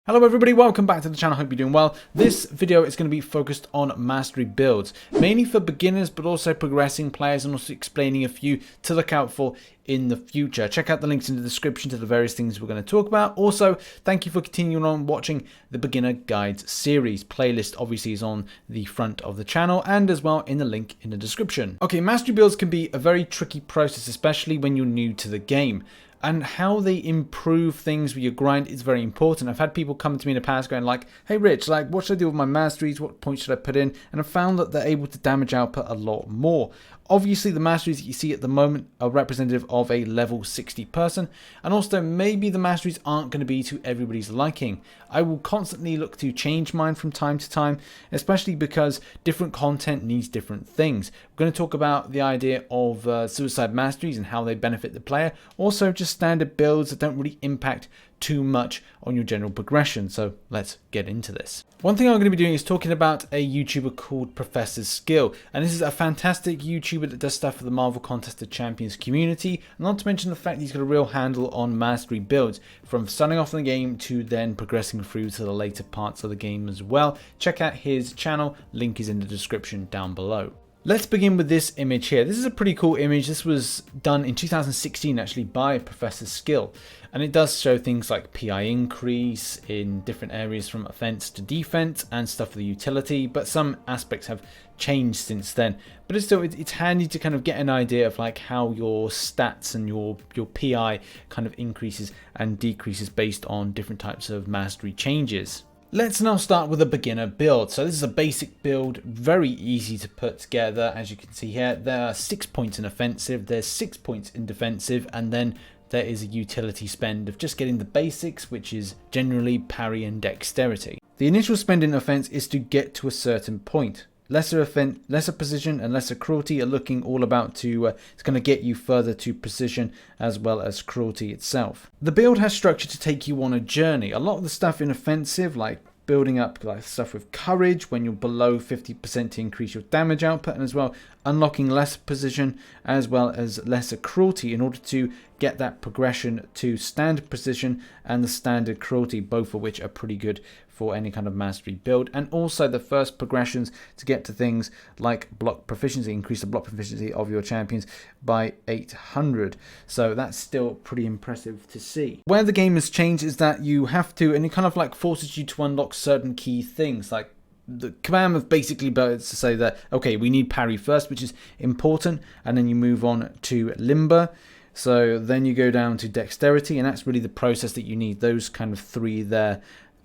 Hello everybody, welcome back to the channel, hope you're doing well. This video is going to be focused on mastery builds, mainly for beginners but also progressing players, and also explaining a few to look out for in the future. Check out the links in the description to the various things we're going to talk about. Also, thank you for continuing on watching the Beginner Guides series. Playlist obviously is on the front of the channel and as well in the link in the description. Okay, mastery builds can be a very tricky process, especially when you're new to the game. And how they improve things with your grind is very important. I've had people come to me in the past going like, hey Rich, like what should I do with my masteries? What points should I put in? And I've found that they're able to damage output a lot more. Obviously, the masteries that you see at the moment are representative of a level 60 person. And also, maybe the masteries aren't going to be to everybody's liking. I will constantly look to change mine from time to time, especially because different content needs different things. We're going to talk about the idea of suicide masteries and how they benefit the player. Also, just standard builds that don't really impact too much on your general progression. So let's get into this. One thing I'm going to be doing is talking about a YouTuber called Professor's Skill, and this is a fantastic YouTuber that does stuff for the Marvel Contest of Champions community, not to mention the fact he's got a real handle on mastery builds, from starting off in the game to then progressing through to the later parts of the game as well. Check out his channel, link is in the description down below. Let's begin with this image here. This is a pretty cool image. This was done in 2016 actually by Professor's Skill, and it does show things like PI increase in different areas from offense to defense and stuff for the utility, but some aspects have changed since then. But it's handy to kind of get an idea of like how your stats and your PI kind of increases and decreases based on different types of mastery changes. Let's now start with a beginner build. So this is a basic build, very easy to put together. As you can see here, there are 6 points in offensive, there's 6 points in defensive, and then there is a utility spend of just getting the basics, which is generally parry and dexterity. The initial spend in offense is to get to a certain point. Lesser precision and lesser cruelty are looking all about to, it's going to get you further to precision as well as cruelty itself. The build has structure to take you on a journey. A lot of the stuff in offensive, like building up like stuff with courage when you're below 50% to increase your damage output, and as well unlocking lesser precision as well as lesser cruelty in order to get that progression to standard precision and the standard cruelty, both of which are pretty good for any kind of mastery build. And also the first progressions to get to things like block proficiency, increase the block proficiency of your champions by 800. So that's still pretty impressive to see. Where the game has changed is that you have to, and it kind of like forces you to unlock certain key things, like the command of basically to say that, okay, we need parry first, which is important, and then you move on to limber. So then you go down to dexterity, and that's really the process that you need, those kind of three there,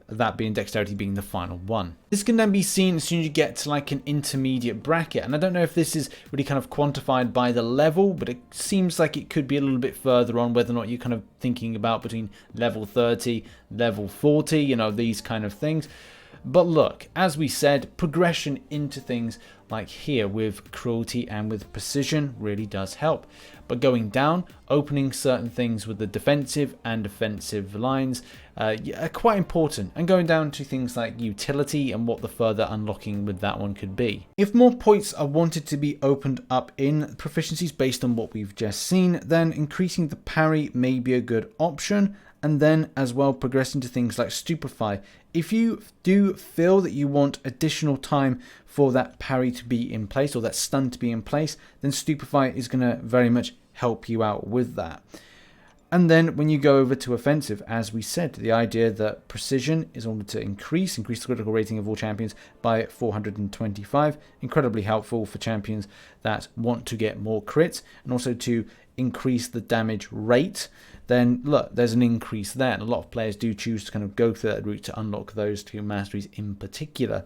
that being dexterity being the final one. This can then be seen as soon as you get to like an intermediate bracket, and I don't know if this is really kind of quantified by the level, but it seems like it could be a little bit further on, whether or not you're kind of thinking about between level 30, level 40, you know, these kind of things. But look, as we said, progression into things like here with cruelty and with precision really does help. But going down, opening certain things with the defensive and offensive lines are quite important. And going down to things like utility and what the further unlocking with that one could be. If more points are wanted to be opened up in proficiencies based on what we've just seen, then increasing the parry may be a good option. And then as well progressing to things like stupefy. If you do feel that you want additional time for that parry to be in place or that stun to be in place, then stupefy is going to very much help you out with that. And then when you go over to offensive, as we said, the idea that precision is ordered to increase the critical rating of all champions by 425, incredibly helpful for champions that want to get more crits, and also to increase the damage rate. Then look, there's an increase there, and a lot of players do choose to kind of go through that route to unlock those two masteries in particular.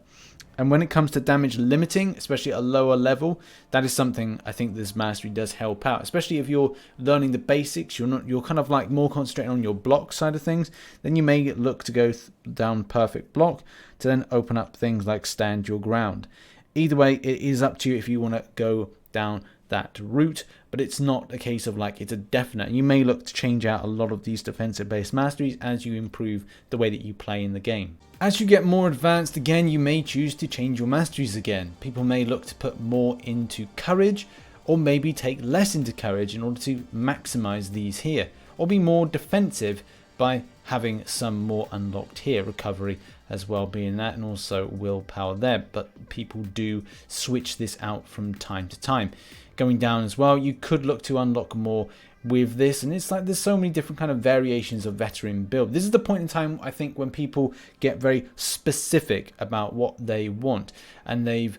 And when it comes to damage limiting, especially at a lower level, that is something I think this mastery does help out. Especially if you're learning the basics, you're kind of like more concentrating on your block side of things, then you may look to go down perfect block to then open up things like stand your ground. Either way, it is up to you if you want to go down that route, but it's not a case of like it's a definite. You may look to change out a lot of these defensive based masteries as you improve the way that you play in the game. As you get more advanced, again, you may choose to change your masteries again. People may look to put more into courage, or maybe take less into courage in order to maximize these here, or be more defensive by having some more unlocked here. Recovery as well being that, and also willpower there, but people do switch this out from time to time. Going down as well, you could look to unlock more with this, and it's like there's so many different kind of variations of veteran build. This is the point in time, I think, when people get very specific about what they want, and they've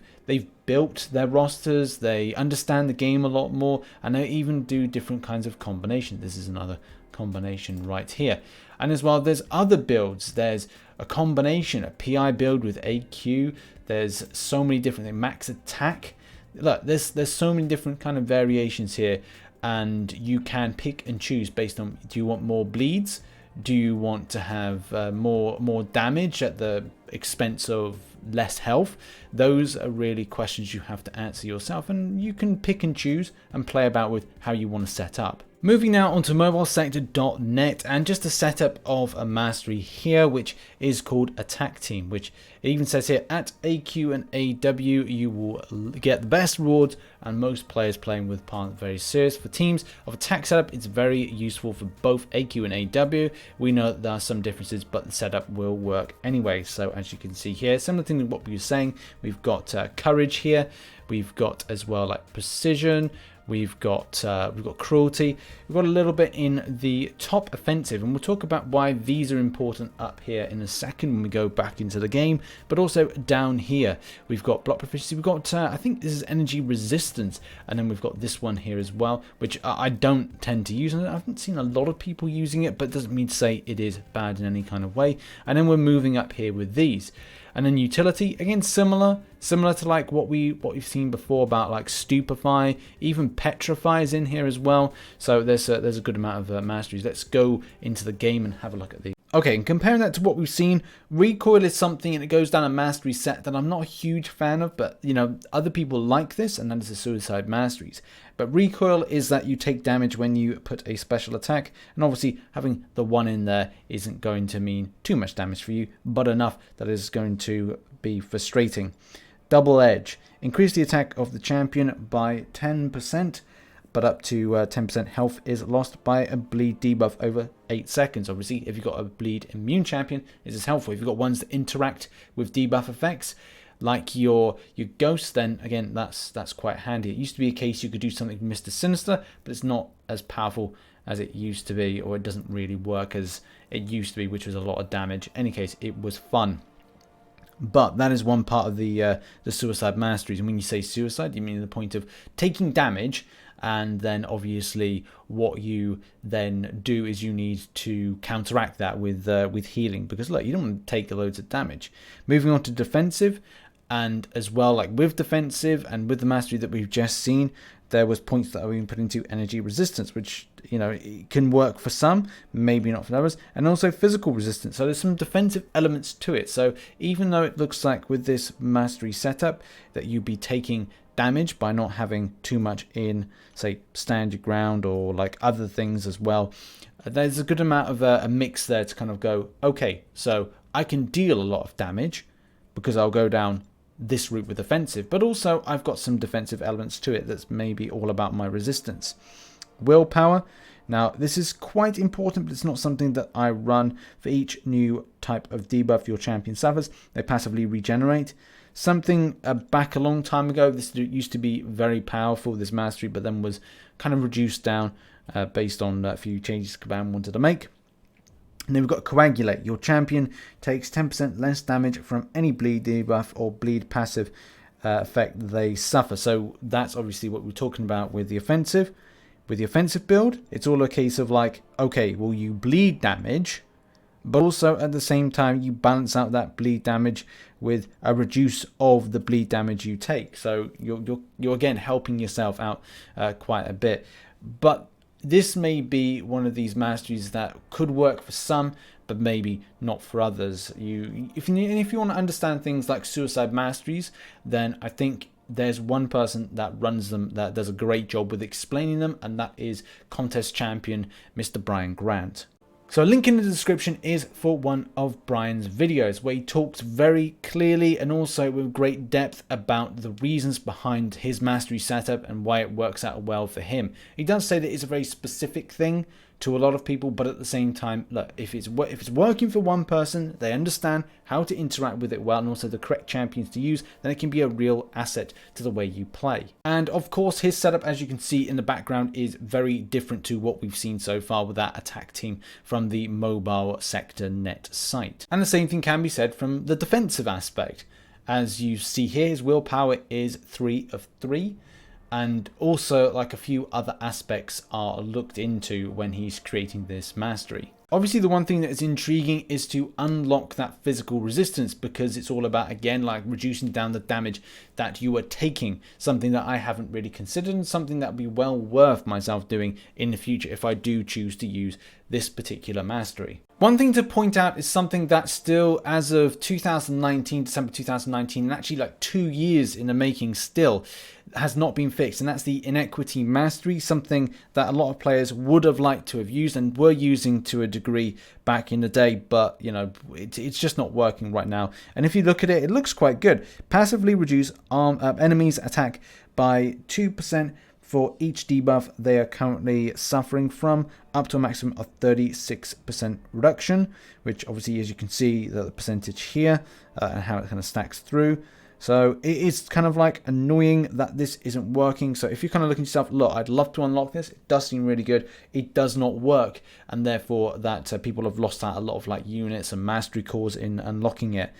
built their rosters, they understand the game a lot more, and they even do different kinds of combinations. This is another combination right here. And as well, there's other builds. There's a combination, a PI build with AQ. There's so many different things. Max attack. Look, there's so many different kind of variations here, and you can pick and choose based on, do you want more bleeds? Do you want to have more damage at the expense of less health? Those are really questions you have to answer yourself, and you can pick and choose and play about with how you want to set up. Moving now onto mobilesector.net, and just a setup of a mastery here, which is called Attack Team, which it even says here, at AQ and AW you will get the best rewards, and most players playing with aren't very serious. For teams of attack setup, it's very useful for both AQ and AW. We know that there are some differences, but the setup will work anyway. So as you can see here, similar thing to what we were saying, we've got courage here, we've got as well like precision, we've got cruelty, we've got a little bit in the top offensive, and we'll talk about why these are important up here in a second when we go back into the game. But also down here we've got block proficiency, we've got I think this is energy resistance, and then we've got this one here as well, which I don't tend to use, and I haven't seen a lot of people using it, but doesn't mean to say it is bad in any kind of way. And then we're moving up here with these. And then utility, again, similar to like what we've seen before about like stupefy, even petrify is in here as well. So there's a good amount of masteries. Let's go into the game and have a look at these. Okay, and comparing that to what we've seen, recoil is something, and it goes down a mastery set that I'm not a huge fan of, but you know, other people like this, and that is the suicide masteries. But recoil is that you take damage when you put a special attack, and obviously having the one in there isn't going to mean too much damage for you, but enough that is going to be frustrating. Double edge, increase the attack of the champion by 10%, but up to 10% health is lost by a bleed debuff over 8 seconds. Obviously, if you've got a bleed immune champion, this is helpful. If you've got ones that interact with debuff effects, like your ghost, then again, that's quite handy. It used to be a case you could do something with Mr. Sinister, but it's not as powerful as it used to be, or it doesn't really work as it used to be, which was a lot of damage. In any case, it was fun. But that is one part of the suicide masteries. And when you say suicide, you mean the point of taking damage, and then obviously what you then do is you need to counteract that with healing, because look, you don't want to take loads of damage. Moving on to defensive, and as well, like with defensive and with the mastery that we've just seen, there was points that are being put into energy resistance, which, you know, it can work for some, maybe not for others, and also physical resistance. So there's some defensive elements to it. So even though it looks like with this mastery setup that you'd be taking damage by not having too much in, say, stand your ground or like other things as well, there's a good amount of a mix there to kind of go, okay, so I can deal a lot of damage because I'll go down this route with offensive, but also I've got some defensive elements to it that's maybe all about my resistance. Willpower, now this is quite important, but it's not something that I run. For each new type of debuff your champion suffers, they passively regenerate. Something back a long time ago, this used to be very powerful, this mastery, but then was kind of reduced down based on a few changes Caban wanted to make. And then we've got coagulate. Your champion takes 10% less damage from any bleed debuff or bleed passive effect they suffer. So that's obviously what we're talking about with the offensive. With the offensive build, it's all a case of like, okay, well, you bleed damage, but also at the same time you balance out that bleed damage with a reduce of the bleed damage you take. So you're again helping yourself out quite a bit. But this may be one of these masteries that could work for some, but maybe not for others. If you want to understand things like suicide masteries, then I think there's one person that runs them that does a great job with explaining them, and that is contest champion Mr. Brian Grant. So a link in the description is for one of Brian's videos where he talks very clearly and also with great depth about the reasons behind his mastery setup and why it works out well for him. He does say that it's a very specific thing to a lot of people, but at the same time, look, if it's working for one person, they understand how to interact with it well and also the correct champions to use, then it can be a real asset to the way you play. And of course, his setup, as you can see in the background, is very different to what we've seen so far with that attack team from the mobile sector net site. And the same thing can be said from the defensive aspect. As you see here, his willpower is 3 of 3. And also, like, a few other aspects are looked into when he's creating this mastery. Obviously, the one thing that is intriguing is to unlock that physical resistance, because it's all about, again, like reducing down the damage that you are taking. Something that I haven't really considered, and something that would be well worth myself doing in the future if I do choose to use this particular mastery. One thing to point out is something that still, as of 2019, December 2019, and actually like 2 years in the making still, has not been fixed, and that's the inequity mastery, something that a lot of players would have liked to have used and were using to a degree back in the day, but you know, it's just not working right now. And if you look at it, it looks quite good. Passively reduce enemies attack by 2% for each debuff they are currently suffering from, up to a maximum of 36% reduction, which obviously, as you can see, the percentage here and how it kind of stacks through. So it is kind of like annoying that this isn't working. So if you're kind of looking at yourself, look, I'd love to unlock this. It does seem really good. It does not work. And therefore that people have lost out a lot of like units and mastery cores in unlocking it.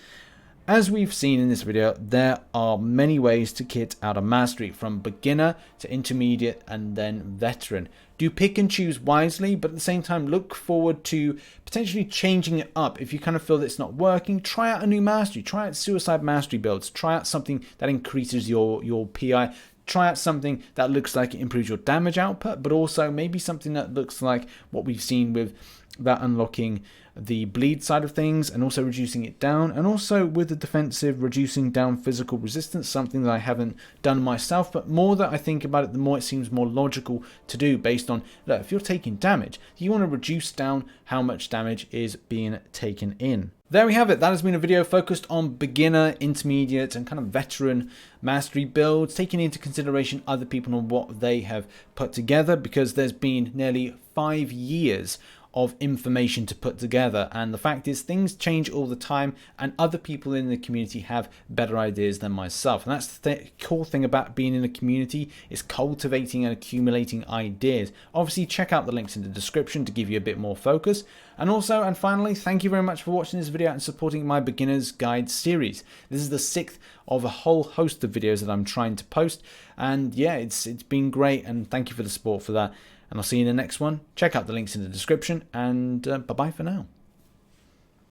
As we've seen in this video, there are many ways to kit out a mastery, from beginner to intermediate and then veteran. Do pick and choose wisely, but at the same time, look forward to potentially changing it up. If you kind of feel that it's not working, try out a new mastery. Try out suicide mastery builds. Try out something that increases your PI. Try out something that looks like it improves your damage output, but also maybe something that looks like what we've seen with that unlocking the bleed side of things and also reducing it down, and also with the defensive reducing down physical resistance, something that I haven't done myself, but more that I think about it, the more it seems more logical to do, based on, look, if you're taking damage, you want to reduce down how much damage is being taken in. There we have it. That has been a video focused on beginner, intermediate, and kind of veteran mastery builds, taking into consideration other people and what they have put together, because there's been nearly 5 years of information to put together, and the fact is things change all the time, and other people in the community have better ideas than myself. And that's the cool thing about being in a community, is cultivating and accumulating ideas. Obviously, check out the links in the description to give you a bit more focus. And also, and finally, thank you very much for watching this video and supporting my beginner's guide series. This is the 6th of a whole host of videos that I'm trying to post, and yeah, it's been great, and thank you for the support for that. And I'll see you in the next one. Check out the links in the description, and bye-bye for now.